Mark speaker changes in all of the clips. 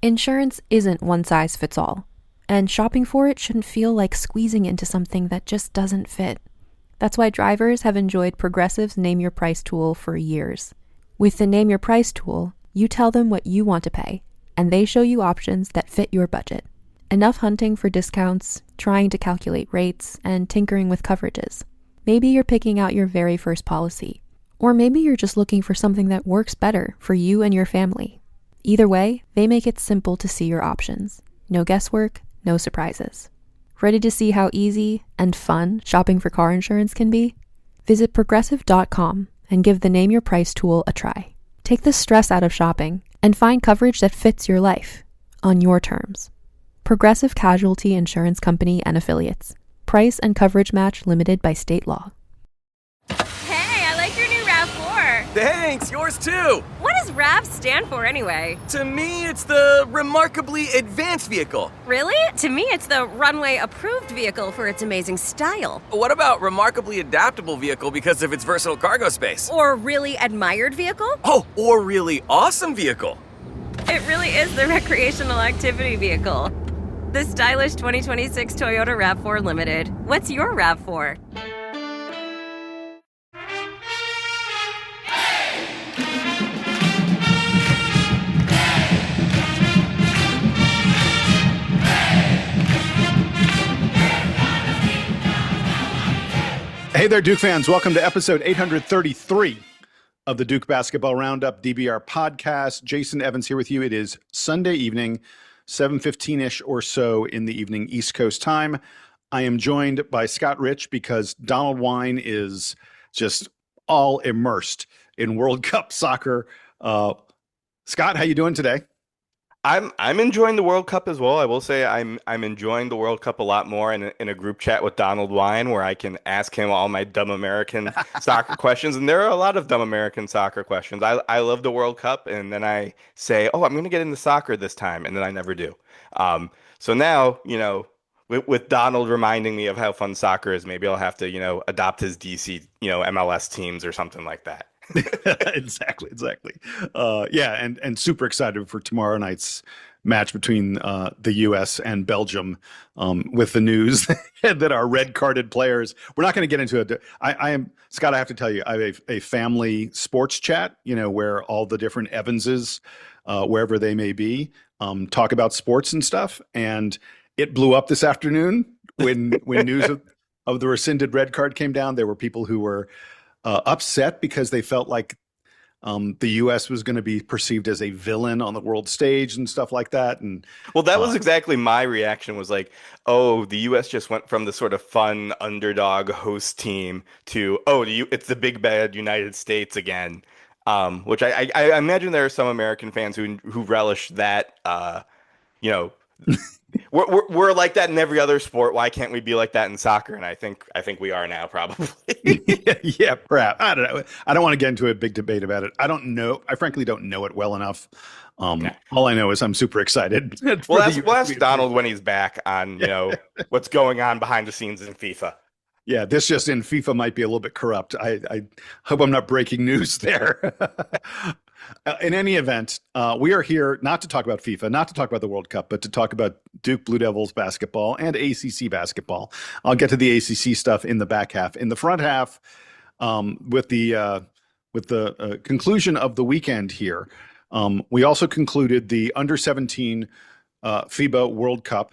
Speaker 1: Insurance isn't one size fits all, and shopping for it shouldn't feel like squeezing into something that just doesn't fit. That's why drivers have enjoyed Progressive's Name Your Price tool for years. With the Name Your Price tool, you tell them what you want to pay, and they show you options that fit your budget. Enough hunting for discounts, trying to calculate rates, and tinkering with coverages. Maybe you're picking out your very first policy, or maybe you're just looking for something that works better for you and your family. Either way, they make it simple to see your options. No guesswork, no surprises. Ready to see how easy and fun shopping for car insurance can be? Visit Progressive.com and give the Name Your Price tool a try. Take the stress out of shopping and find coverage that fits your life, on your terms. Progressive Casualty Insurance Company and Affiliates. Price and coverage match limited by state law.
Speaker 2: Hey, I like your new RAV4.
Speaker 3: Thanks, yours too.
Speaker 2: What does RAV stand for anyway?
Speaker 3: To me, it's the Remarkably Advanced Vehicle.
Speaker 2: Really? To me, it's the Runway Approved Vehicle for its amazing style.
Speaker 3: What about Remarkably Adaptable Vehicle because of its versatile cargo space?
Speaker 2: Or Really Admired Vehicle?
Speaker 3: Oh, or Really Awesome Vehicle.
Speaker 2: It really is the recreational activity vehicle. The stylish 2026 Toyota RAV4 Limited. What's your RAV4?
Speaker 4: Hey there, Duke fans. Welcome to episode 833 of the Duke Basketball Roundup DBR podcast. Jason Evans here with you. It is Sunday evening, 7:15-ish or so in the evening East Coast time. I am joined by Scott Rich because Donald Wine is just all immersed in World Cup soccer. Scott, how you doing today?
Speaker 5: I'm enjoying the World Cup as well. I will say I'm enjoying the World Cup a lot more in a group chat with Donald Wine where I can ask him all my dumb American soccer questions. And there are a lot of dumb American soccer questions. I love the World Cup, and then I say, oh, I'm going to get into soccer this time, and then I never do. So now, with Donald reminding me of how fun soccer is, maybe I'll have to, adopt his DC, MLS teams or something like that.
Speaker 4: Exactly. Yeah, and super excited for tomorrow night's match between the U.S. and Belgium with the news that our red-carded players. We're not going to get into it. I am, Scott, I have to tell you, I have a family sports chat, where all the different Evanses, wherever they may be, talk about sports and stuff. And it blew up this afternoon when news of the rescinded red card came down. There were people who were upset because they felt like the U.S. was going to be perceived as a villain on the world stage and stuff like that. And
Speaker 5: well, that was exactly my reaction. Was like, oh, the U.S. just went from the sort of fun underdog host team to it's the big bad United States again. Which I imagine there are some American fans who relish that. We're like that in every other sport. Why can't we be like that in soccer? And I think we are now, probably.
Speaker 4: Yeah, perhaps. I don't know. I don't want to get into a big debate about it. I don't know. I frankly don't know it well enough.
Speaker 5: Okay.
Speaker 4: All I know is I'm super excited.
Speaker 5: We'll ask Donald when he's back on what's going on behind the scenes in FIFA.
Speaker 4: Yeah, this just in FIFA might be a little bit corrupt. I hope I'm not breaking news there. In any event, we are here not to talk about FIFA, not to talk about the World Cup, but to talk about Duke Blue Devils basketball and ACC basketball. I'll get to the ACC stuff in the back half. In the front half, with the conclusion of the weekend here, we also concluded the Under-17 FIBA World Cup,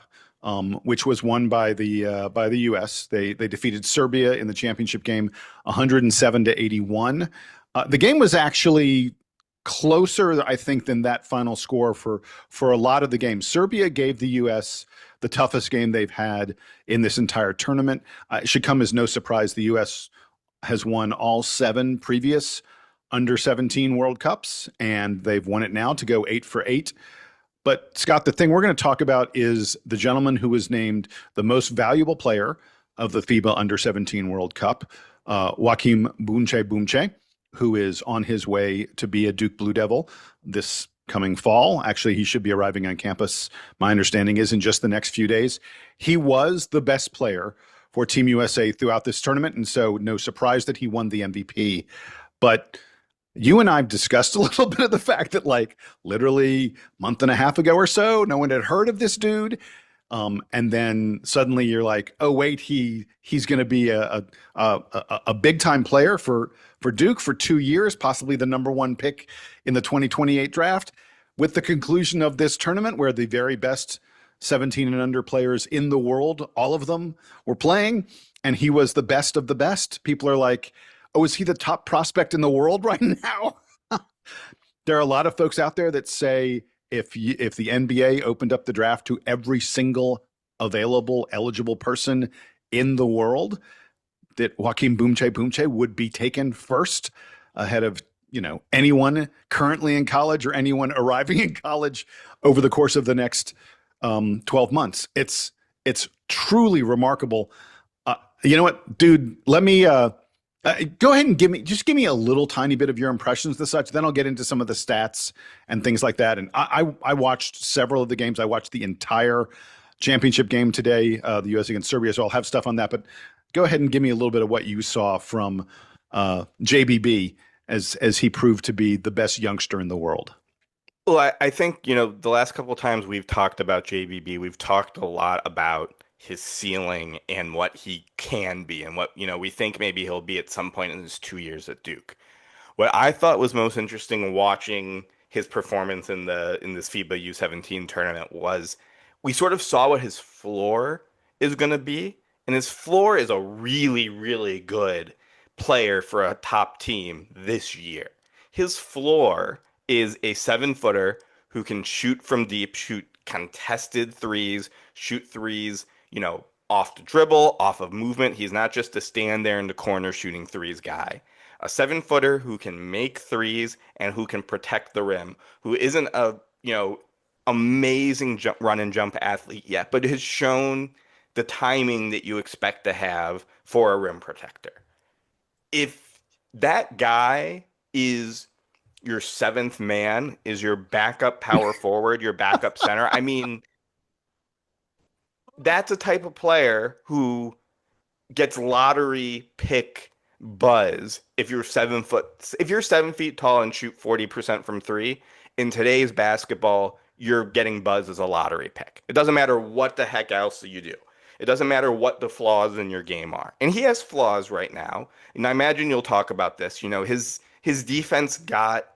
Speaker 4: which was won by the U.S. They defeated Serbia in the championship game, 107-81. The game was actually closer, I think, than that final score for a lot of the games. Serbia gave the U.S. the toughest game they've had in this entire tournament. It should come as no surprise the U.S. has won all 7 previous Under-17 World Cups, and they've won it now to go 8 for 8. But Scott, the thing we're going to talk about is the gentleman who was named the most valuable player of the FIBA Under-17 World Cup, Joaquim Boumtje Boumtje, who is on his way to be a Duke Blue Devil this coming fall. Actually, he should be arriving on campus, my understanding is, in just the next few days. He was the best player for Team USA throughout this tournament, and so no surprise that he won the MVP. But You and I've discussed a little bit of the fact that, like, literally a month and a half ago or so, no one had heard of this dude. And then suddenly you're like, oh wait, he's going to be a big time player for Duke for 2 years, possibly the number one pick in the 2028 draft. With the conclusion of this tournament, where the very best 17 and under players in the world, all of them were playing, and he was the best of the best. People are like, oh, is he the top prospect in the world right now? There are a lot of folks out there that say if the NBA opened up the draft to every single available eligible person in the world, that Joaquim Boumtje Boumtje would be taken first ahead of, anyone currently in college or anyone arriving in college over the course of the next 12 months. It's truly remarkable. You know what, dude, let me go ahead and give me a little tiny bit of your impressions as such. Then I'll get into some of the stats and things like that. And I watched several of the games. I watched the entire championship game today, the U.S. against Serbia. So I'll have stuff on that. But go ahead and give me a little bit of what you saw from JBB as he proved to be the best youngster in the world.
Speaker 5: Well, I think, the last couple of times we've talked about JBB, we've talked a lot about his ceiling and what he can be and what, we think maybe he'll be at some point in his 2 years at Duke. What I thought was most interesting watching his performance in this FIBA U17 tournament was we sort of saw what his floor is going to be. And his floor is a really, really good player for a top team this year. His floor is a 7-footer who can shoot from deep, shoot contested threes, shoot threes, off the dribble, off of movement. He's not just a stand there in the corner shooting threes guy. A 7-footer who can make threes and who can protect the rim, who isn't a, amazing run and jump athlete yet, but has shown the timing that you expect to have for a rim protector. If that guy is your seventh man, is your backup power forward, your backup center, I mean, that's a type of player who gets lottery pick buzz if you're 7 feet tall and shoot 40% from three. In today's basketball, you're getting buzz as a lottery pick. It doesn't matter what the heck else you do. It doesn't matter what the flaws in your game are. And he has flaws right now. And I imagine you'll talk about this. His defense got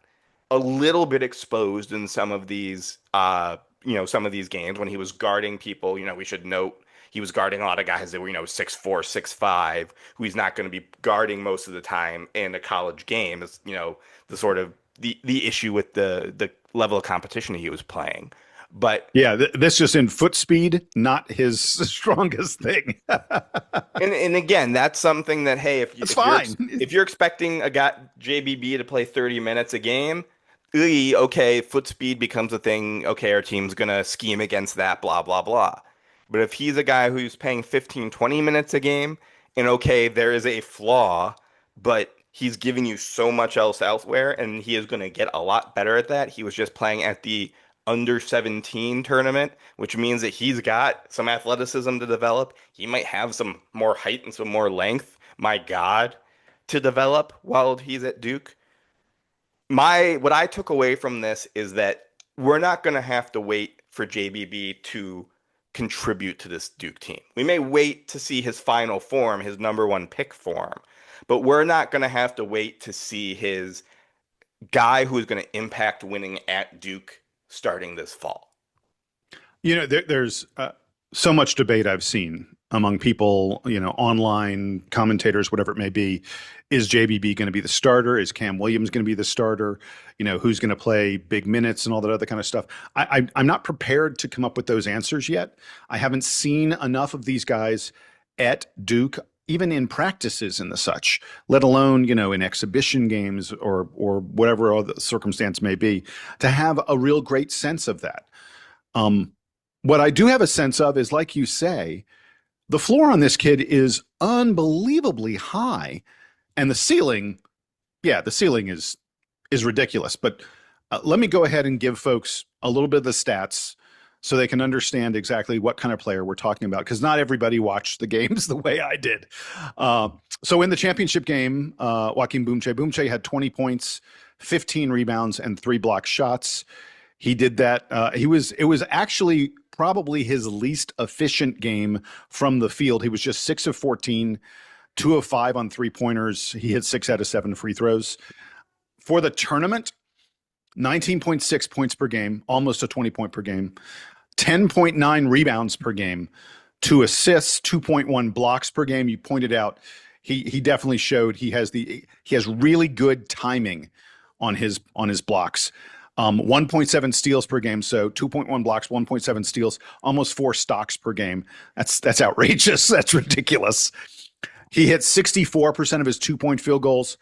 Speaker 5: a little bit exposed in some of these games when he was guarding people. We should note he was guarding a lot of guys that were, 6'4", 6'5", who he's not going to be guarding most of the time in a college game. Is, the sort of the issue with the level of competition he was playing. But
Speaker 4: yeah, this just in foot speed, not his strongest thing.
Speaker 5: and again, that's something that, hey, if you're expecting a guy JBB to play 30 minutes a game, okay, foot speed becomes a thing. Okay, our team's gonna scheme against that, blah blah blah. But if he's a guy who's playing 15, 20 minutes a game, and okay, there is a flaw, but he's giving you so much else elsewhere, and he is going to get a lot better at that. He was just playing at the under 17 tournament, which means that he's got some athleticism to develop. He might have some more height and some more length, my God, to develop while he's at Duke. What I took away from this is that we're not going to have to wait for JBB to contribute to this Duke team. We may wait to see his final form, his number one pick form, but we're not going to have to wait to see his guy who is going to impact winning at Duke starting this fall.
Speaker 4: There's so much debate I've seen among people, online commentators, whatever it may be. Is JBB going to be the starter? Is Cam Williams going to be the starter? Who's going to play big minutes and all that other kind of stuff? I'm not prepared to come up with those answers yet. I haven't seen enough of these guys at Duke, even in practices and the such, let alone, in exhibition games or whatever other circumstance may be, to have a real great sense of that. What I do have a sense of is, like you say, the floor on this kid is unbelievably high, and the ceiling is ridiculous. But let me go ahead and give folks a little bit of the stats so they can understand exactly what kind of player we're talking about, because not everybody watched the games the way I did. So in the championship game, Joaquim Boumtje Boumtje had 20 points, 15 rebounds, and 3 block shots. He did that. It was actually probably his least efficient game from the field. He was just 6 of 14, 2 of 5 on 3-pointers. He hit 6 out of 7 free throws. For the tournament, 19.6 points per game, almost a 20-point per game, 10.9 rebounds per game, 2 assists, 2.1 blocks per game. You pointed out he definitely showed he has really good timing on his blocks. 1.7 steals per game, so 2.1 blocks, 1.7 steals, almost 4 stocks per game. That's outrageous. That's ridiculous. He hit 64% of his 2-point field goals.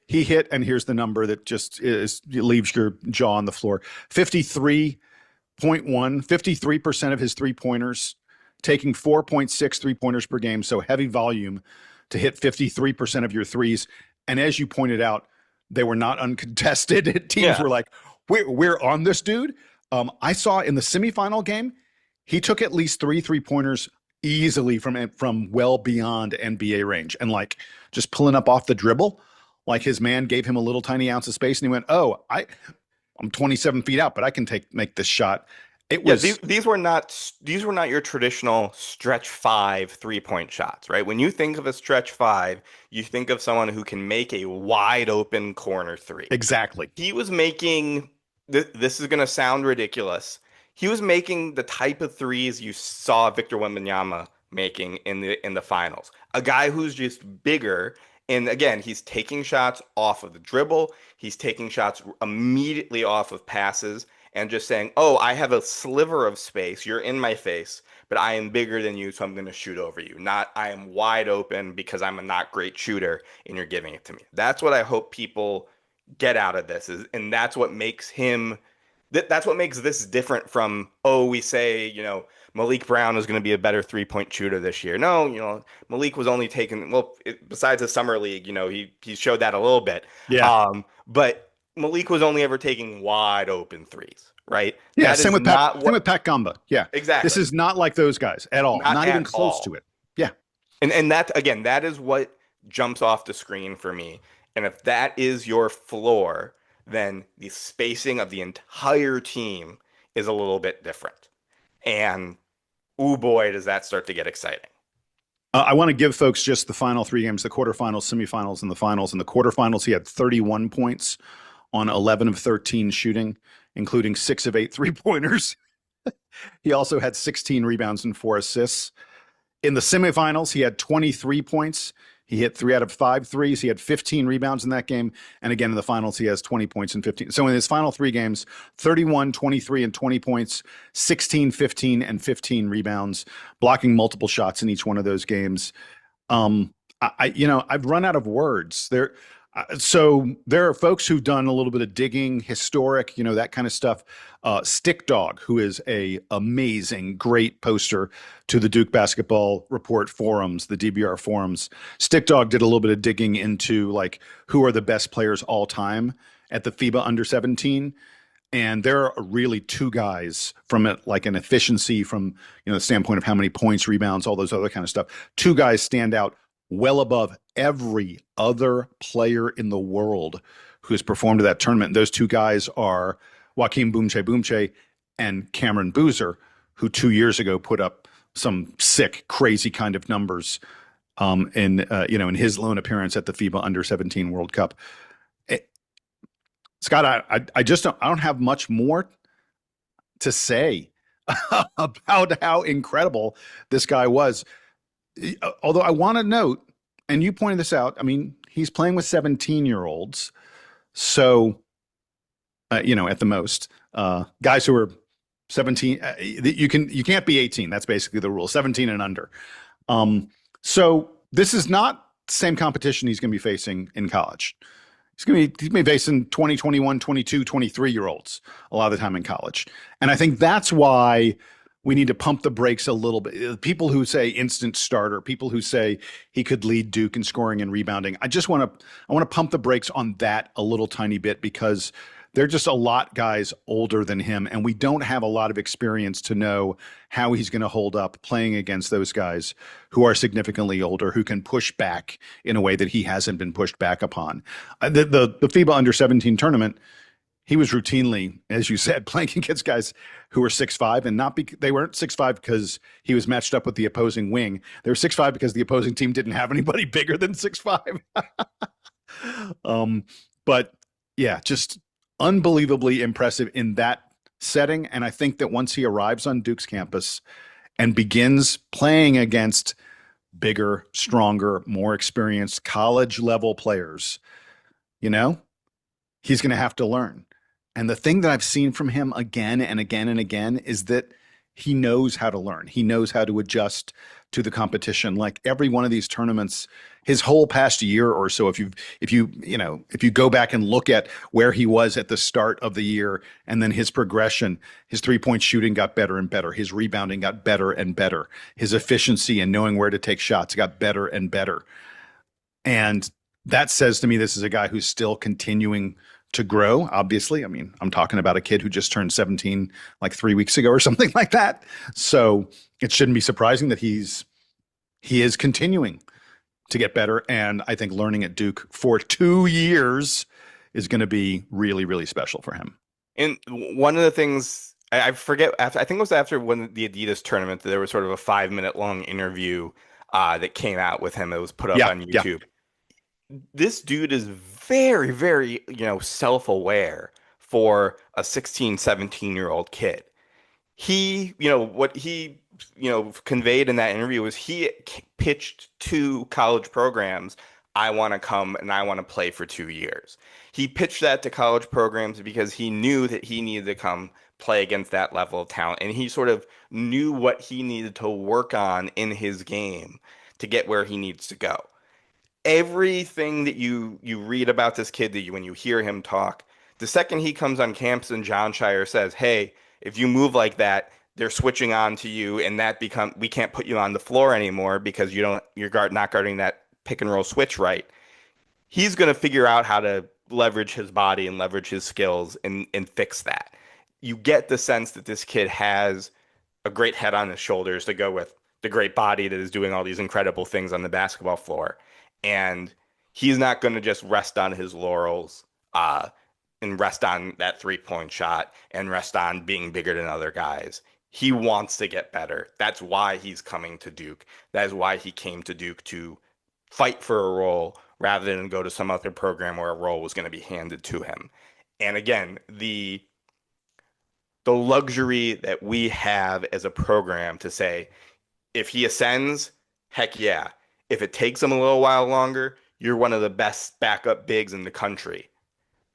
Speaker 4: He hit, and here's the number that just leaves your jaw on the floor, 53% of his 3-pointers, taking 4.6 3-pointers per game, so heavy volume to hit 53% of your threes. And as you pointed out, they were not uncontested. Teams were like, we're on this dude. I saw in the semifinal game, he took at least 3 3-pointers easily from well beyond NBA range, and like just pulling up off the dribble. Like his man gave him a little tiny ounce of space, and he went, "Oh, I'm 27 feet out, but I can make this shot." It was
Speaker 5: these were not your traditional stretch 5 3-point shots, right? When you think of a stretch 5, you think of someone who can make a wide open corner 3.
Speaker 4: Exactly.
Speaker 5: He was making this is going to sound ridiculous. He was making the type of threes you saw Victor Wembanyama making in the finals. A guy who's just bigger. And again, he's taking shots off of the dribble. He's taking shots immediately off of passes and just saying, oh, I have a sliver of space. You're in my face, but I am bigger than you, so I'm going to shoot over you. Not I am wide open because I'm a not great shooter and you're giving it to me. That's what I hope people get out of this. And that's what makes him that's what makes this different from, we say, Malik Brown is going to be a better 3-point shooter this year. No, Malik was only taking, besides the summer league, he showed that a little bit.
Speaker 4: Yeah.
Speaker 5: But Malik was only ever taking wide open threes, right?
Speaker 4: Yeah. Same with Pat Gamba. Yeah.
Speaker 5: Exactly.
Speaker 4: This is not like those guys at all. Not even close to it. Yeah.
Speaker 5: And that is what jumps off the screen for me. And if that is your floor, then the spacing of the entire team is a little bit different. And ooh boy, does that start to get exciting.
Speaker 4: I want to give folks just the final 3 games, the quarterfinals, semifinals, and the finals. In the quarterfinals, he had 31 points on 11 of 13 shooting, including 6 of 8 3-pointers. He also had 16 rebounds and 4 assists. In the semifinals, he had 23 points. He hit 3 out of 5 threes. He had 15 rebounds in that game. And again, in the finals, he has 20 points and 15. So in his final 3 games, 31, 23, and 20 points, 16, 15, and 15 rebounds, blocking multiple shots in each one of those games. I've run out of words. So there are folks who've done a little bit of digging, historic, that kind of stuff. Stick Dog, who is a amazing, great poster to the Duke Basketball Report forums, the DBR forums. Stick Dog did a little bit of digging into like who are the best players all time at the FIBA Under-17. And there are really 2 guys from it, like an efficiency from the standpoint of how many points, rebounds, all those other kind of stuff. 2 guys stand out well above every other player in the world who has performed at that tournament. And those 2 guys are Joaquim Boumtje Boumtje and Cameron Boozer, who 2 years ago put up some sick, crazy kind of numbers in his lone appearance at the FIBA Under-17 World Cup. Scott, I don't have much more to say about how incredible this guy was. Although I want to note, and you pointed this out, I mean, he's playing with 17-year-olds. So, at the most, guys who are 17, you can't be 18. That's basically the rule, 17 and under. So this is not the same competition he's going to be facing in college. He's going to be facing 20, 21, 22, 23-year-olds a lot of the time in college. And I think that's why we need to pump the brakes a little bit. People who say instant starter, people who say he could lead Duke in scoring and rebounding. I want to pump the brakes on that a little tiny bit, because They're just a lot guys older than him, and we don't have a lot of experience to know how he's going to hold up playing against those guys who are significantly older, who can push back in a way that he hasn't been pushed back upon. The FIBA Under-17 tournament, he was routinely, as you said, playing against guys who were 6'5", and they weren't 6'5" because he was matched up with the opposing wing. They were 6'5" because the opposing team didn't have anybody bigger than 6'5". But yeah, just unbelievably impressive in that setting. And I think that once he arrives on Duke's campus and begins playing against bigger, stronger, more experienced college level players, he's going to have to learn. And the thing that I've seen from him again and again and again is that he knows how to learn. He knows how to adjust to the competition. Like every one of these tournaments, his whole past year or so, if you go back and look at where he was at the start of the year and then his progression, his 3-point shooting got better and better. His rebounding got better and better. His efficiency and knowing where to take shots got better and better. And that says to me, this is a guy who's still continuing to grow, obviously. I mean, I'm talking about a kid who just turned 17 like 3 weeks ago or something like that. So it shouldn't be surprising that he is continuing to get better. And I think learning at Duke for 2 years is going to be really, really special for him.
Speaker 5: And one of the things I forget, I think it was after when the Adidas tournament, there was sort of a 5-minute long interview that came out with him. It was put up on YouTube. Yeah. This dude is very, very, self-aware for a 16, 17-year-old kid. What he conveyed in that interview was he pitched to college programs, I want to come and I want to play for 2 years. He pitched that to college programs because he knew that he needed to come play against that level of talent. And he sort of knew what he needed to work on in his game to get where he needs to go. Everything that you read about this kid, when you hear him talk, the second he comes on campus and John Shire says, hey, if you move like that, they're switching on to you, and we can't put you on the floor anymore because you're not guarding that pick and roll switch right. He's going to figure out how to leverage his body and leverage his skills and fix that. You get the sense that this kid has a great head on his shoulders to go with the great body that is doing all these incredible things on the basketball floor. And he's not going to just rest on his laurels and rest on that 3-point shot and rest on being bigger than other guys. He wants to get better. That's why he's coming to Duke. That is why he came to Duke, to fight for a role rather than go to some other program where a role was going to be handed to him. And again, the luxury that we have as a program to say, if he ascends, heck yeah. If it takes him a little while longer, you're one of the best backup bigs in the country.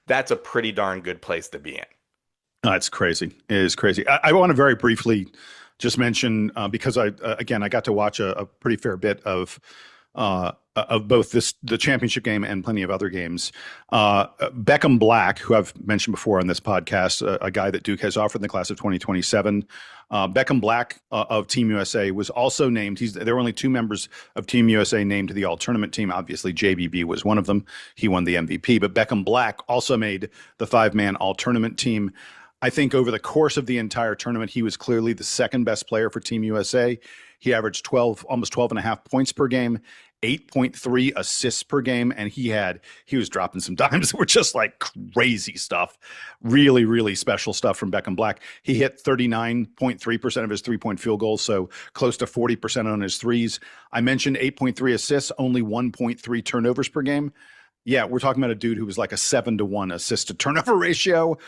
Speaker 5: That's a pretty darn good place to be in.
Speaker 4: It's crazy. It is crazy. I want to very briefly just mention, because I got to watch a pretty fair bit of both the championship game and plenty of other games. Beckham Black, who I've mentioned before on this podcast, a guy that Duke has offered in the class of 2027. Beckham Black of Team USA was also named. There were only 2 members of Team USA named to the all-tournament team. Obviously, JBB was one of them. He won the MVP. But Beckham Black also made the 5-man all-tournament team. I think over the course of the entire tournament, he was clearly the second best player for Team USA. He averaged almost 12 and a half points per game, 8.3 assists per game, and he was dropping some dimes that were just like crazy stuff. Really, really special stuff from Beckham Black. He hit 39.3% of his 3-point field goals, so close to 40% on his threes. I mentioned 8.3 assists, only 1.3 turnovers per game. Yeah, we're talking about a dude who was like a 7-to-1 assist to turnover ratio.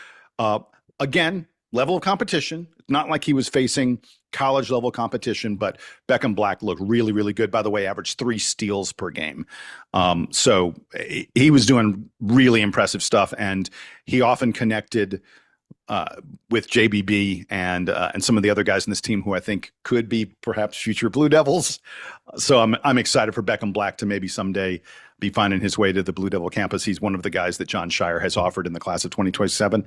Speaker 4: Again, level of competition. Not like he was facing college level competition, but Beckham Black looked really, really good. By the way, averaged 3 steals per game. So he was doing really impressive stuff, and he often connected with JBB and some of the other guys in this team who I think could be perhaps future Blue Devils. So I'm excited for Beckham Black to maybe someday be finding his way to the Blue Devil campus. He's one of the guys that John Shire has offered in the class of 2027.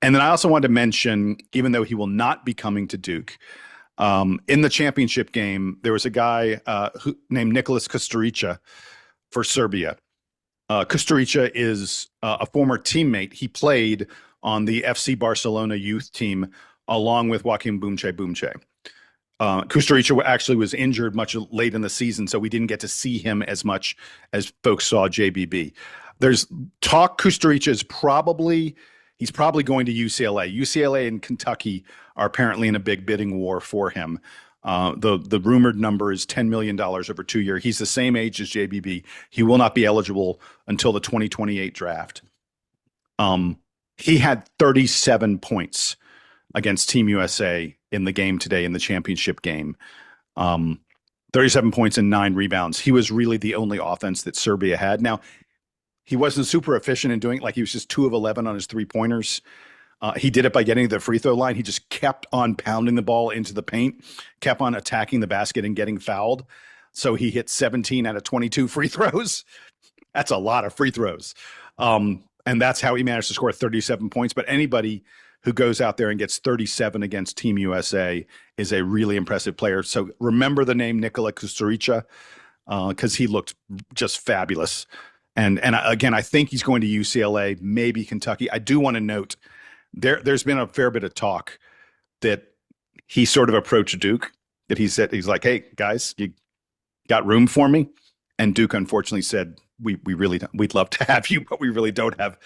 Speaker 4: And then I also wanted to mention, even though he will not be coming to Duke, in the championship game, there was a guy named Nicholas Kusturica for Serbia. Kusturica is a former teammate. He played on the FC Barcelona youth team, along with Joaquim Boumtje Boumtje. Kusturica actually was injured much late in the season, so we didn't get to see him as much as folks saw JBB. There's talk Kusturica is he's probably going to UCLA. UCLA and Kentucky are apparently in a big bidding war for him. The rumored number is $10 million over 2 years. He's the same age as JBB. He will not be eligible until the 2028 draft. He had 37 points against Team USA in the game today, in the championship game. 37 points and 9 rebounds. He was really the only offense that Serbia had. Now, he wasn't super efficient in doing it. Like, he was just 2 of 11 on his 3-pointers. He did it by getting to the free throw line. He just kept on pounding the ball into the paint, kept on attacking the basket and getting fouled. So he hit 17 out of 22 free throws. That's a lot of free throws. And that's how he managed to score 37 points. But anybody who goes out there and gets 37 against Team USA is a really impressive player. So remember the name Nikola Kusturica, because he looked just fabulous. And again, I think he's going to UCLA, maybe Kentucky. I do want to note there's been a fair bit of talk that he sort of approached Duke, that he said, he's like, hey, guys, you got room for me? And Duke unfortunately said, we really don't. We'd love to have you, but we really don't have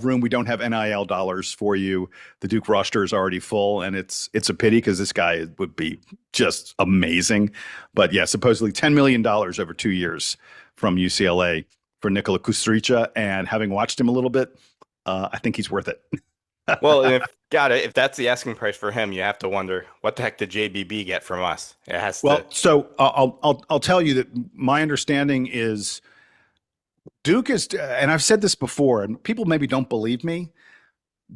Speaker 4: room. We don't have NIL dollars for you. The Duke roster is already full, and it's a pity because this guy would be just amazing. But yeah, supposedly $10 million over 2 years from UCLA for Nikola Kusturica, and having watched him a little bit, I think he's worth it.
Speaker 5: Well, if that's the asking price for him, you have to wonder, what the heck did JBB get from us? It has to.
Speaker 4: So I'll tell you that my understanding is Duke is, and I've said this before, and people maybe don't believe me,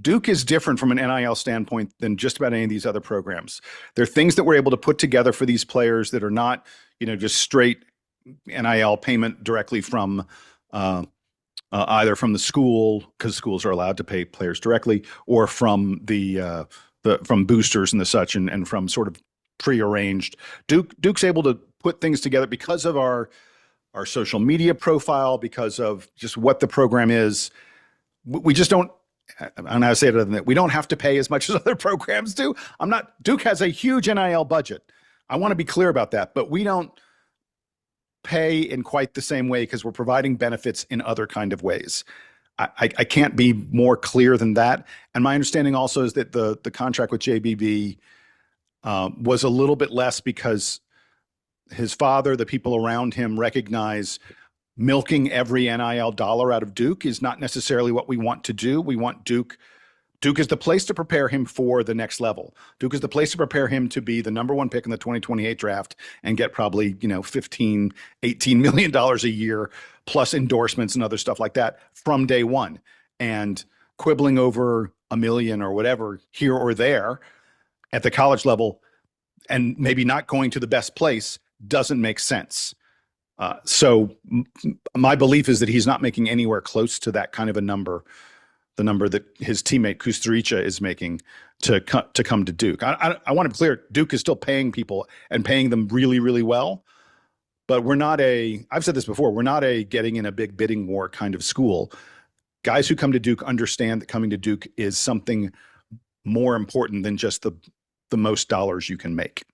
Speaker 4: Duke is different from an NIL standpoint than just about any of these other programs. There are things that we're able to put together for these players that are not, just straight NIL payment directly from either from the school, because schools are allowed to pay players directly, or from from boosters and the such, and from sort of prearranged. Duke's able to put things together because of our social media profile, because of just what the program is. We just don't, and I say it other than that, we don't have to pay as much as other programs do. Duke has a huge NIL budget. I want to be clear about that, but we don't pay in quite the same way because we're providing benefits in other kind of ways. I can't be more clear than that. And my understanding also is that the contract with JBB was a little bit less because his father, the people around him, recognize milking every NIL dollar out of Duke is not necessarily what we want to do. We want Duke is the place to prepare him for the next level. Duke is the place to prepare him to be the number 1 pick in the 2028 draft and get probably, $15, $18 million a year plus endorsements and other stuff like that from day one. And quibbling over $1 million or whatever here or there at the college level and maybe not going to the best place doesn't make sense. So my belief is that he's not making anywhere close to that kind of a number, the number that his teammate Kusturica is making to come to Duke. I want to be clear, Duke is still paying people and paying them really, really well. But I've said this before, we're not a getting in a big bidding war kind of school. Guys who come to Duke understand that coming to Duke is something more important than just the most dollars you can make.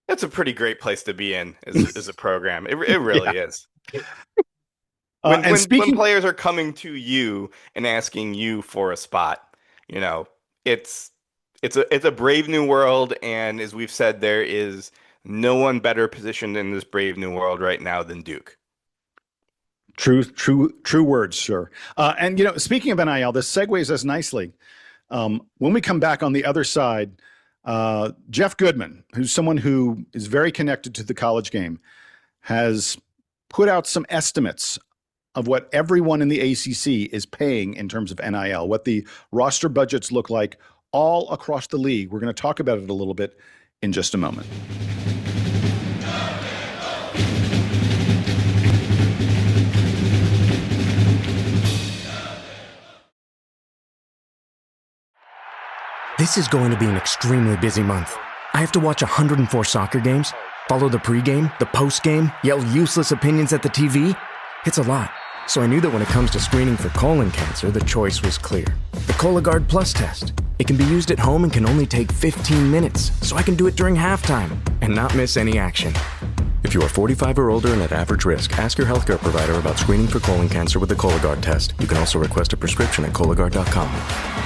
Speaker 5: That's a pretty great place to be in as a program. It really is. When players are coming to you and asking you for a spot, it's a brave new world. And as we've said, there is no one better positioned in this brave new world right now than Duke.
Speaker 4: True words, sir. And speaking of NIL, this segues us nicely. When we come back on the other side, Jeff Goodman, who's someone who is very connected to the college game, has put out some estimates of what everyone in the ACC is paying in terms of NIL, what the roster budgets look like all across the league. We're going to talk about it a little bit in just a moment.
Speaker 6: This is going to be an extremely busy month. I have to watch 104 soccer games, follow the pregame, the postgame, yell useless opinions at the TV. It's a lot. So I knew that when it comes to screening for colon cancer, the choice was clear. The Cologuard Plus test. It can be used at home and can only take 15 minutes, so I can do it during halftime and not miss any action. If you are 45 or older and at average risk, ask your healthcare provider about screening for colon cancer with the Cologuard test. You can also request a prescription at Cologuard.com.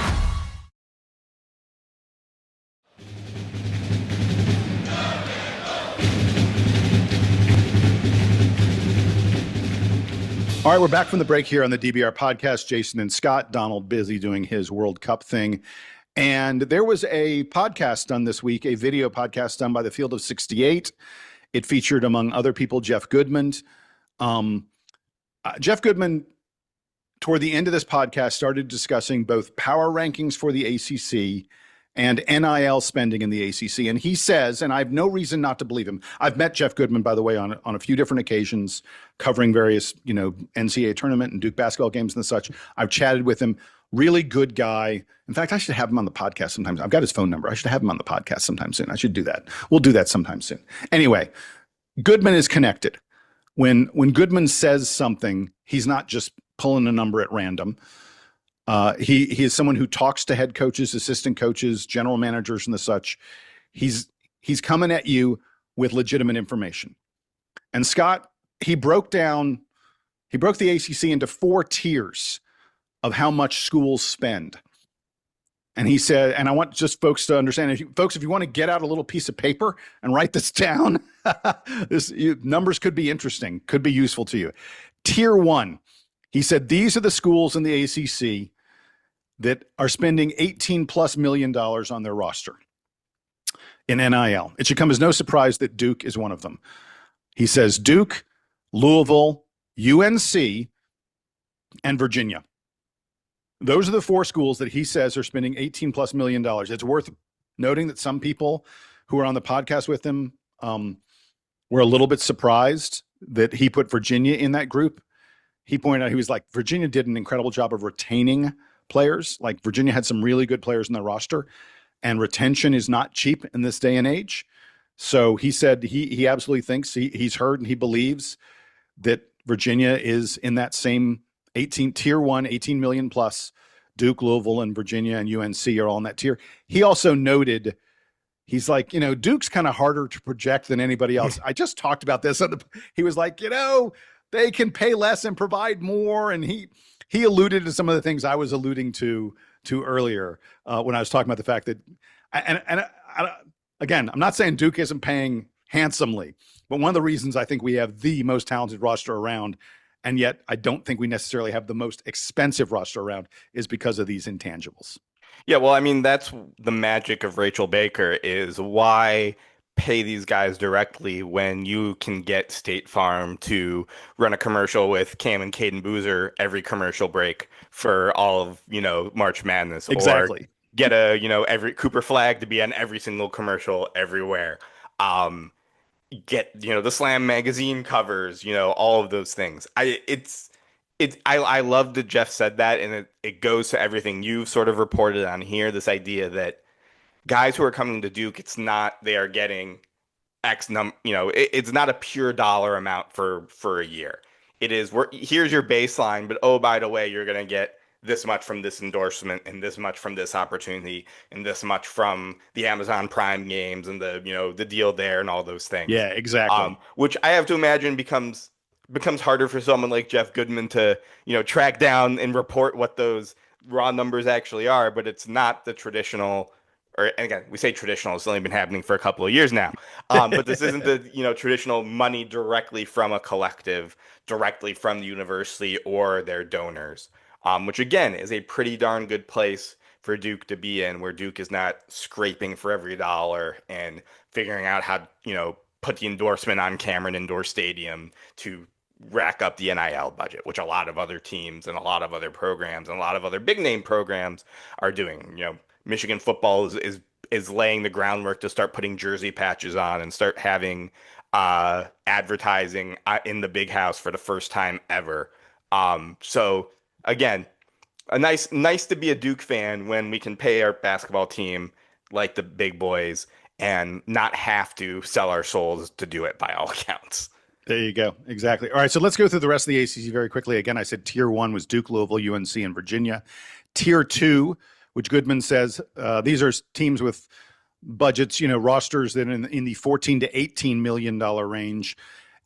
Speaker 4: All right, we're back from the break here on the DBR podcast. Jason and Scott, Donald busy doing his World Cup thing. And there was a podcast done this week, a video podcast done by the Field of 68. It featured, among other people, Jeff Goodman. Jeff Goodman, toward the end of this podcast, started discussing both power rankings for the ACC and NIL spending in the ACC. And he says, and I have no reason not to believe him. I've met Jeff Goodman, by the way, on a few different occasions, covering various, NCAA tournament and Duke basketball games and such. I've chatted with him. Really good guy. In fact, I should have him on the podcast sometimes. I've got his phone number. I should have him on the podcast sometime soon. I should do that. We'll do that sometime soon. Anyway, Goodman is connected. When Goodman says something, he's not just pulling a number at random. He is someone who talks to head coaches, assistant coaches, general managers, and the such. He's coming at you with legitimate information. And Scott, he broke the ACC into 4 tiers of how much schools spend. And he said, and I want just folks to understand, if you want to get out a little piece of paper and write this down, numbers could be interesting, could be useful to you. Tier 1, he said, these are the schools in the ACC that are spending $18+ million on their roster in NIL. It should come as no surprise that Duke is one of them. He says Duke, Louisville, UNC, and Virginia. Those are the 4 schools that he says are spending $18+ million. It's worth noting that some people who were on the podcast with him were a little bit surprised that he put Virginia in that group. He pointed out, he was like, Virginia did an incredible job of retaining players. Like, Virginia had some really good players in their roster, and retention is not cheap in this day and age. So he said he absolutely thinks he's heard and he believes that Virginia is in that same tier 1, 18 million plus. Duke, Louisville, and Virginia and UNC are all in that tier. He also noted, he's like, Duke's kind of harder to project than anybody else. I just talked about this. He was like, they can pay less and provide more. And he alluded to some of the things I was alluding to earlier when I was talking about the fact that, again, I'm not saying Duke isn't paying handsomely, but one of the reasons I think we have the most talented roster around, and yet I don't think we necessarily have the most expensive roster around, is because of these intangibles.
Speaker 5: Yeah, well, I mean, that's the magic of Rachel Baker, is why pay these guys directly when you can get State Farm to run a commercial with Cam and Caden Boozer every commercial break for all of, March Madness.
Speaker 4: Exactly.
Speaker 5: Or get every Cooper Flag to be on every single commercial everywhere. Get, the Slam magazine covers, all of those things. I love that Jeff said that, and it goes to everything you've sort of reported on here, this idea that guys who are coming to Duke, it's not they are getting it's not a pure dollar amount for a year. It is, here's your baseline, but oh, by the way, you're going to get this much from this endorsement and this much from this opportunity and this much from the Amazon Prime games and the deal there and all those things.
Speaker 4: Yeah, exactly.
Speaker 5: Which I have to imagine becomes harder for someone like Jeff Goodman to, track down and report what those raw numbers actually are, but it's not the traditional, and again, we say traditional, it's only been happening for a couple of years now. But this isn't the, traditional money directly from a collective, directly from the university or their donors. Which again is a pretty darn good place for Duke to be in, where Duke is not scraping for every dollar and figuring out how, put the endorsement on Cameron Indoor Stadium to rack up the NIL budget, which a lot of other teams and a lot of other programs and a lot of other big name programs are doing. Michigan football is laying the groundwork to start putting jersey patches on and start having advertising in the big house for the first time ever. So again, nice to be a Duke fan when we can pay our basketball team like the big boys and not have to sell our souls to do it, by all accounts.
Speaker 4: There you go. Exactly. All right. So let's go through the rest of the ACC very quickly. Again, I said tier 1 was Duke, Louisville, UNC, and Virginia. Tier 2, which Goodman says these are teams with budgets, rosters that in the $14 to $18 million range.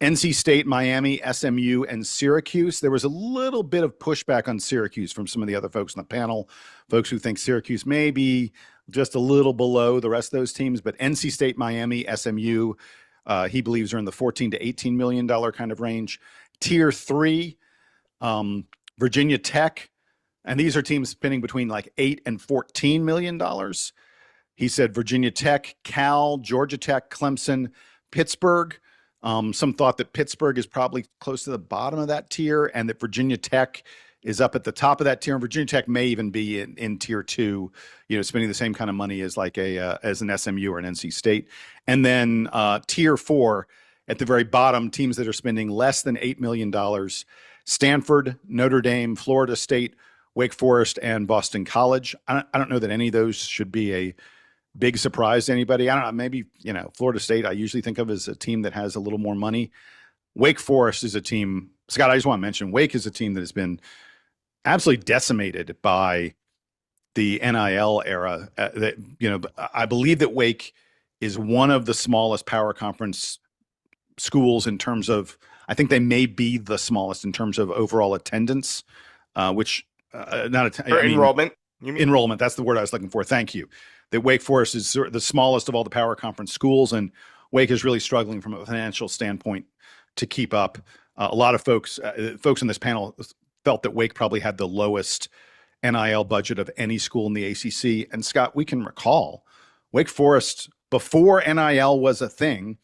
Speaker 4: NC State, Miami, SMU, and Syracuse. There was a little bit of pushback on Syracuse from some of the other folks on the panel, folks who think Syracuse may be just a little below the rest of those teams. But NC State, Miami, SMU, he believes are in the $14 to $18 million kind of range. Tier 3, Virginia Tech, and these are teams spending between like $8 and $14 million. He said Virginia Tech, Cal, Georgia Tech, Clemson, Pittsburgh. Some thought that Pittsburgh is probably close to the bottom of that tier and that Virginia Tech is up at the top of that tier. And Virginia Tech may even be in tier 2, spending the same kind of money as like as an SMU or an NC State. And then tier 4 at the very bottom, teams that are spending less than $8 million, Stanford, Notre Dame, Florida State, Wake Forest, and Boston College. I don't know that any of those should be a big surprise to anybody. I don't know. Maybe, Florida State, I usually think of as a team that has a little more money. Wake Forest is a team, Scott, I just want to mention, Wake is a team that has been absolutely decimated by the NIL era. I believe that Wake is one of the smallest power conference schools in terms of, I think they may be the smallest in terms of overall attendance,
Speaker 5: enrollment. You mean
Speaker 4: enrollment? That's the word I was looking for. Thank you. That Wake Forest is the smallest of all the power conference schools, and Wake is really struggling from a financial standpoint to keep up. A lot of folks on this panel felt that Wake probably had the lowest NIL budget of any school in the ACC. And Scott, we can recall Wake Forest, before NIL was a thing,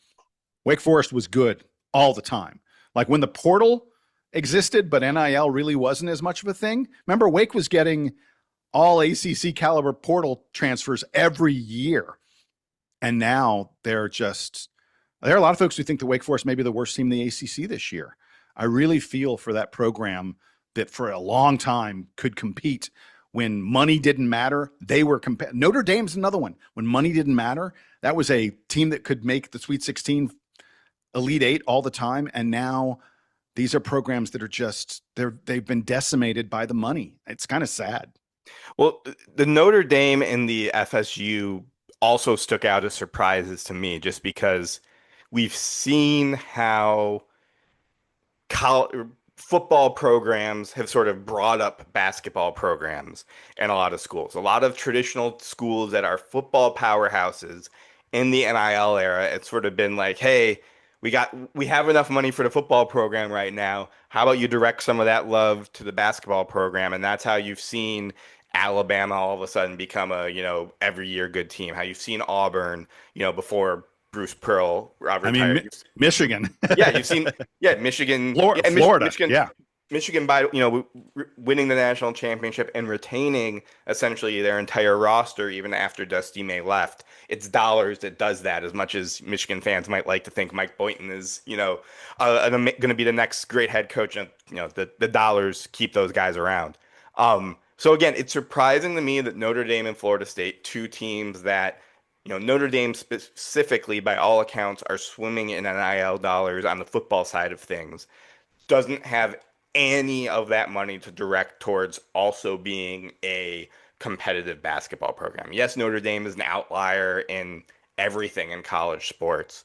Speaker 4: Wake Forest was good all the time. Like when the portal existed, but NIL really wasn't as much of a thing. Remember, Wake was getting all ACC caliber portal transfers every year. And now there are a lot of folks who think that Wake Forest may be the worst team in the ACC this year. I really feel for that program that for a long time could compete when money didn't matter. They were Notre Dame's another one. When money didn't matter, that was a team that could make the Sweet 16, Elite 8 all the time. And now these are programs that are they've been decimated by the money. It's kind of sad.
Speaker 5: Well, the Notre Dame and the FSU also stuck out as surprises to me, just because we've seen how football programs have sort of brought up basketball programs in a lot of schools. A lot of traditional schools that are football powerhouses in the NIL era, it's sort of been like, hey, we have enough money for the football program right now. How about you direct some of that love to the basketball program? And that's how you've seen Alabama all of a sudden become a, every year good team. How you've seen Auburn, before Bruce Pearl retired.
Speaker 4: Michigan.
Speaker 5: Yeah, you've seen Michigan,
Speaker 4: Florida.
Speaker 5: Michigan by winning the national championship and retaining essentially their entire roster even after Dusty May left. It's dollars that does that. As much as Michigan fans might like to think Mike Boynton is going to be the next great head coach, and the dollars keep those guys around. So again, it's surprising to me that Notre Dame and Florida State, two teams that Notre Dame specifically, by all accounts, are swimming in NIL dollars on the football side of things, doesn't have any of that money to direct towards also being a competitive basketball program. Yes, Notre Dame is an outlier in everything in college sports.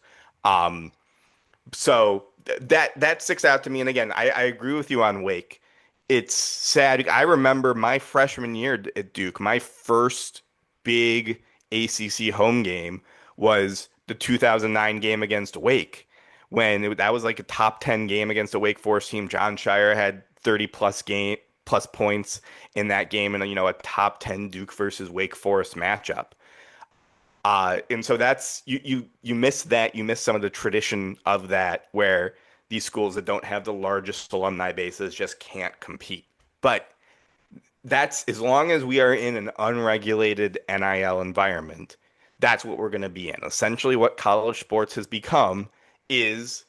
Speaker 5: So that sticks out to me. And again, I agree with you on Wake. It's sad. I remember my freshman year at Duke, my first big ACC home game was the 2009 game against Wake, when that was like a top 10 game against a Wake Forest team. John Shire had 30 plus points in that game, and a top 10 Duke versus Wake Forest matchup. And so that's you miss that. You miss some of the tradition of that, where these schools that don't have the largest alumni bases just can't compete. But that's, as long as we are in an unregulated NIL environment, that's what we're going to be in. Essentially, what college sports has become is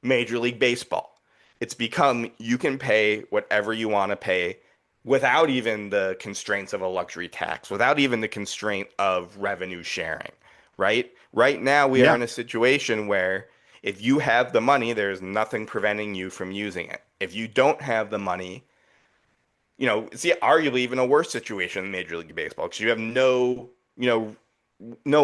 Speaker 5: Major League Baseball. It's become, you can pay whatever you want to pay without even the constraints of a luxury tax, without even the constraint of revenue sharing, right? Right now, we are in a situation where If you have the money, there's nothing preventing you from using it. If you don't have the money, it's arguably even a worse situation in Major League Baseball because you have no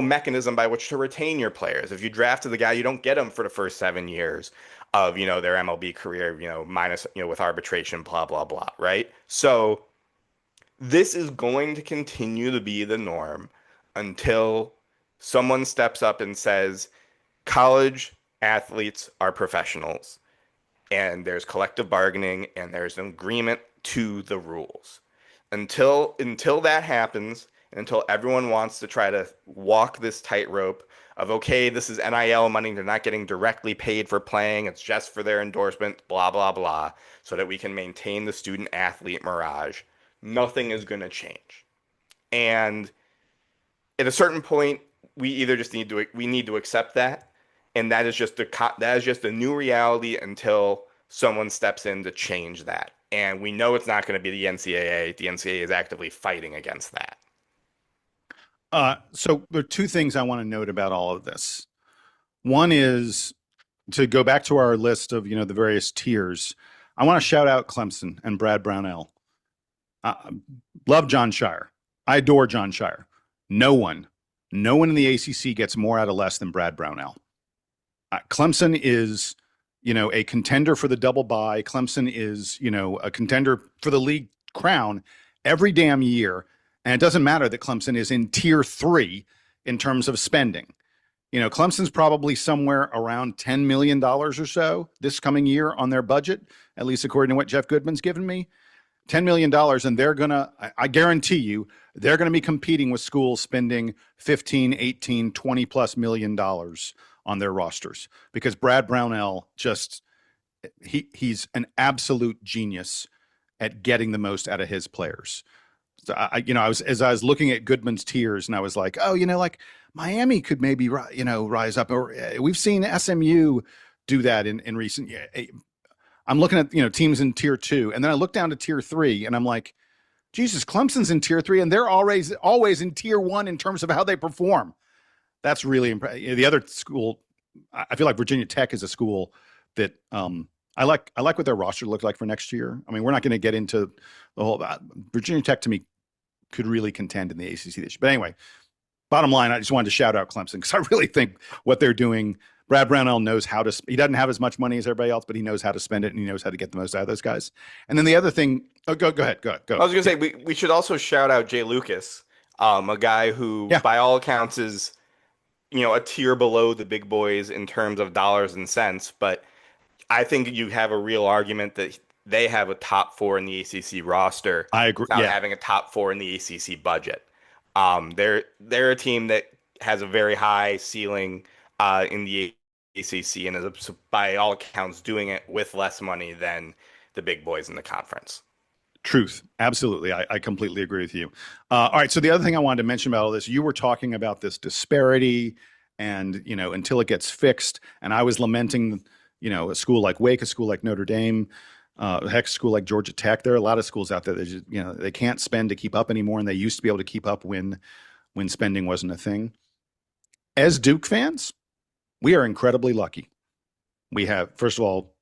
Speaker 5: mechanism by which to retain your players. If you drafted the guy, you don't get him for the first 7 years of, their MLB career, minus, with arbitration, blah, blah, blah, right? So this is going to continue to be the norm until someone steps up and says, college athletes are professionals and there's collective bargaining and there's an agreement to the rules. Until that happens, until everyone wants to try to walk this tightrope of, okay, this is NIL money, they're not getting directly paid for playing, it's just for their endorsement, blah, blah, blah, so that we can maintain the student athlete mirage, nothing is going to change. And at a certain point, we either just need to accept that, and that is just a new reality until someone steps in to change that. And we know it's not going to be the NCAA. The NCAA is actively fighting against that.
Speaker 4: So there are two things I want to note about all of this. One is to go back to our list of, the various tiers. I want to shout out Clemson and Brad Brownell. Love John Shire. I adore John Shire. No one in the ACC gets more out of less than Brad Brownell. Clemson is, a contender for the double bye. Clemson is, a contender for the league crown every damn year. And it doesn't matter that Clemson is in tier 3 in terms of spending. Clemson's probably somewhere around $10 million or so this coming year on their budget, at least according to what Jeff Goodman's given me. $10 million, and they're going to, I guarantee you, they're going to be competing with schools spending 15, 18, 20 plus million dollars on their rosters because Brad Brownell he's an absolute genius at getting the most out of his players. So I was looking at Goodman's tiers and I was like, oh, like Miami could maybe, rise up, or we've seen SMU do that in recent years. I'm looking at, teams in tier 2, and then I look down to tier 3 and I'm like, Jesus, Clemson's in tier 3 and they're always in tier 1 in terms of how they perform. That's really impressive. The other school, I feel like Virginia Tech is a school that I like what their roster looked like for next year. I mean, we're not going to get into the whole Virginia Tech to me could really contend in the ACC this year. But anyway, bottom line, I just wanted to shout out Clemson because I really think what they're doing, Brad Brownell knows how to, he doesn't have as much money as everybody else, but he knows how to spend it and he knows how to get the most out of those guys. And then the other thing, go ahead. I
Speaker 5: was going to say, we should also shout out Jay Lucas, a guy who by all accounts is, a tier below the big boys in terms of dollars and cents. But I think you have a real argument that they have a top 4 in the ACC roster.
Speaker 4: I agree.
Speaker 5: Without having a top 4 in the ACC budget. They're a team that has a very high ceiling in the ACC and is, by all accounts, doing it with less money than the big boys in the conference.
Speaker 4: Truth. Absolutely. I completely agree with you. All right. So the other thing I wanted to mention about all this, you were talking about this disparity and, until it gets fixed. And I was lamenting, a school like Wake, a school like Notre Dame, a school like Georgia Tech. There are a lot of schools out there that just, they can't spend to keep up anymore. And they used to be able to keep up when spending wasn't a thing. As Duke fans, we are incredibly lucky. We have, first of all,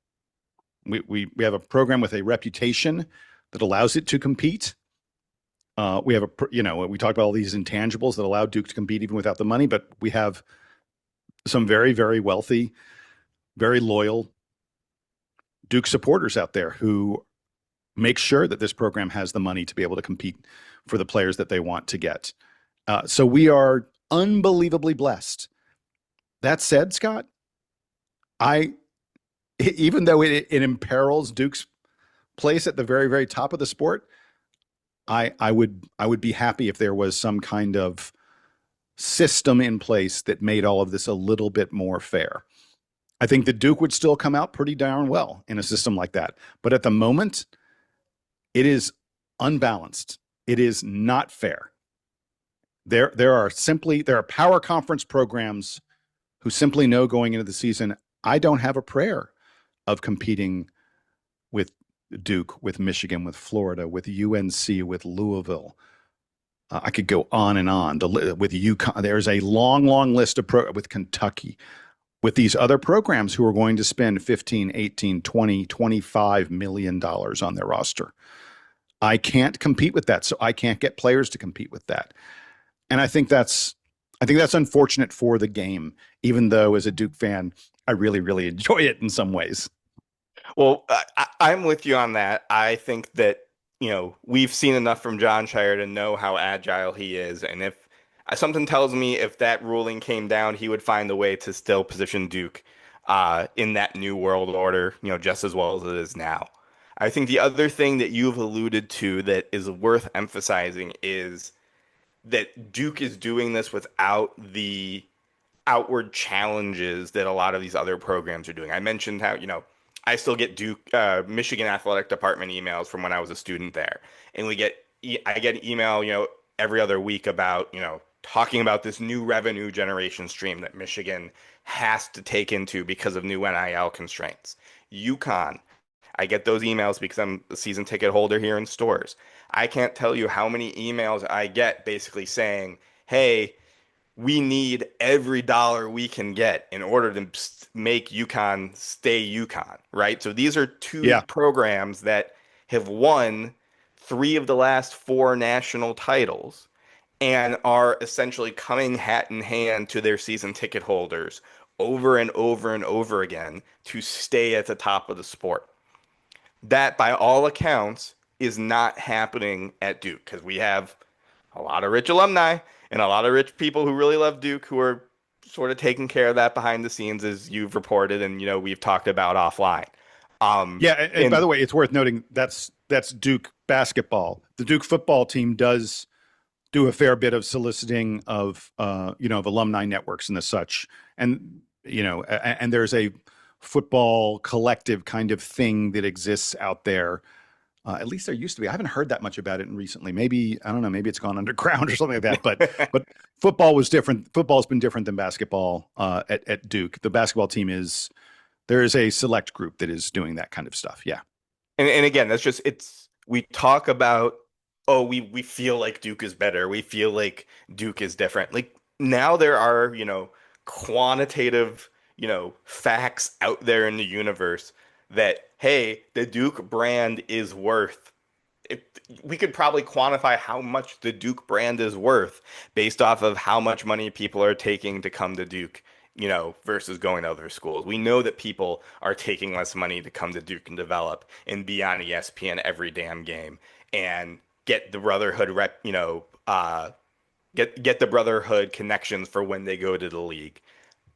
Speaker 4: we have a program with a reputation that allows it to compete. We have we talked about all these intangibles that allow Duke to compete even without the money, but we have some very, very wealthy, very loyal Duke supporters out there who make sure that this program has the money to be able to compete for the players that they want to get. So we are unbelievably blessed. That said, Scott, even though it imperils Duke's place at the very, very top of the sport, I would be happy if there was some kind of system in place that made all of this a little bit more fair. I think that Duke would still come out pretty darn well in a system like that. But at the moment, it is unbalanced. It is not fair. There are power conference programs who simply know going into the season, I don't have a prayer of competing with Duke, with Michigan, with Florida, with UNC, with Louisville. I could go on and on. With UConn, there's a long, long list of with Kentucky. with these other programs who are going to spend 15, 18, 20, 25 million dollars on their roster. I can't compete with that, so I can't get players to compete with that. And I think that's unfortunate for the game, even though as a Duke fan, I really, really enjoy it in some ways.
Speaker 5: Well, I'm with you on that. I think that, we've seen enough from John Shire to know how agile he is. And if something tells me if that ruling came down, he would find a way to still position Duke in that new world order, just as well as it is now. I think the other thing that you've alluded to that is worth emphasizing is that Duke is doing this without the outward challenges that a lot of these other programs are doing. I mentioned how, I still get Duke, Michigan Athletic Department emails from when I was a student there. And I get an email, every other week about, talking about this new revenue generation stream that Michigan has to take into because of new NIL constraints. UConn, I get those emails because I'm a season ticket holder here in stores. I can't tell you how many emails I get basically saying, hey, we need every dollar we can get in order to make UConn stay UConn, right? So these are two programs that have won 3 of the last 4 national titles and are essentially coming hat in hand to their season ticket holders over and over and over again to stay at the top of the sport. That, by all accounts, is not happening at Duke because we have a lot of rich alumni and a lot of rich people who really love Duke who are sort of taking care of that behind the scenes, as you've reported and we've talked about offline.
Speaker 4: And by the way, it's worth noting that's Duke basketball. The Duke football team does do a fair bit of soliciting of of alumni networks and the such, and and there's a football collective kind of thing that exists out there. At least there used to be. I haven't heard that much about it recently. Maybe, I don't know, maybe it's gone underground or something like that. But football was different. Football's been different than basketball at Duke. The basketball team there is a select group that is doing that kind of stuff. Yeah.
Speaker 5: And again, that's just, we talk about, we feel like Duke is better. We feel like Duke is different. Like now there are, quantitative, facts out there in the universe that, hey, the Duke brand is worth. We could probably quantify how much the Duke brand is worth based off of how much money people are taking to come to Duke, versus going to other schools. We know that people are taking less money to come to Duke and develop and be on ESPN every damn game and get the brotherhood get the brotherhood connections for when they go to the league.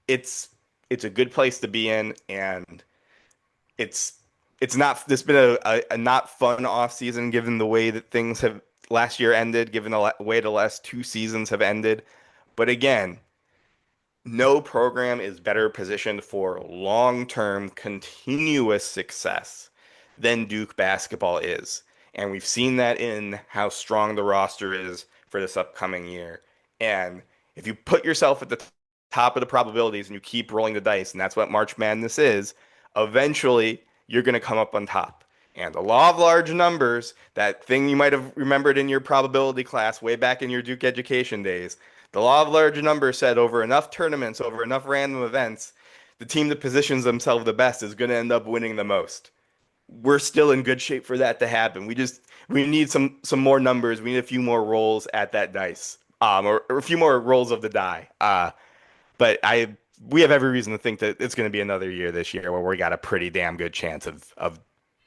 Speaker 5: It's a good place to be in, and it's been a not fun off season given the way that things have last year ended, given the way the last 2 seasons have ended. But again, no program is better positioned for long-term continuous success than Duke basketball is. And we've seen that in how strong the roster is for this upcoming year. And if you put yourself at the top of the probabilities and you keep rolling the dice, and that's what March Madness is, eventually you're going to come up on top. And the law of large numbers, that thing you might have remembered in your probability class way back in your Duke education days, the law of large numbers said over enough tournaments, over enough random events, the team that positions themselves the best is going to end up winning the most. We're still in good shape for that to happen. We need some more numbers. We need a few more rolls at that dice, or a few more rolls of the die. But we have every reason to think that it's going to be another year this year where we got a pretty damn good chance of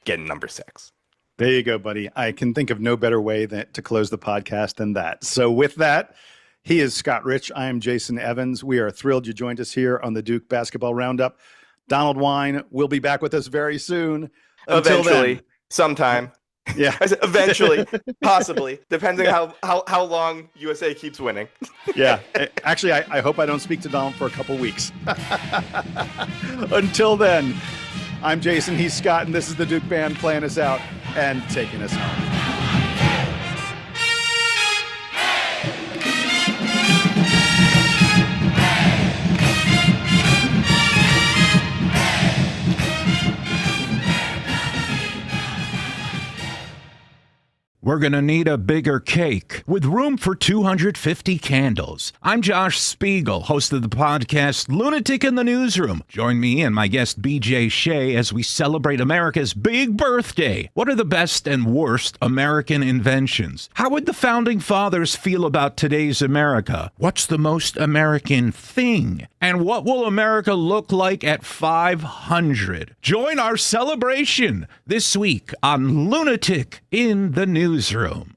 Speaker 5: getting number 6.
Speaker 4: There you go, buddy. I can think of no better way to close the podcast than that. So with that, he is Scott Rich. I am Jason Evans. We are thrilled you joined us here on the Duke Basketball Roundup. Donald Wine will be back with us very soon.
Speaker 5: Eventually, sometime.
Speaker 4: Yeah.
Speaker 5: Eventually, possibly, depending how long USA keeps winning.
Speaker 4: Yeah. Actually, I hope I don't speak to Donald for a couple weeks. Until then, I'm Jason, he's Scott, and this is the Duke Band playing us out and taking us home.
Speaker 7: we're going to need a bigger cake with room for 250 candles. I'm Josh Spiegel, host of the podcast Lunatic in the Newsroom. Join me and my guest BJ Shea as we celebrate America's big birthday. What are the best and worst American inventions? How would the Founding Fathers feel about today's America? What's the most American thing? And what will America look like at 500? Join our celebration this week on Lunatic in the Newsroom.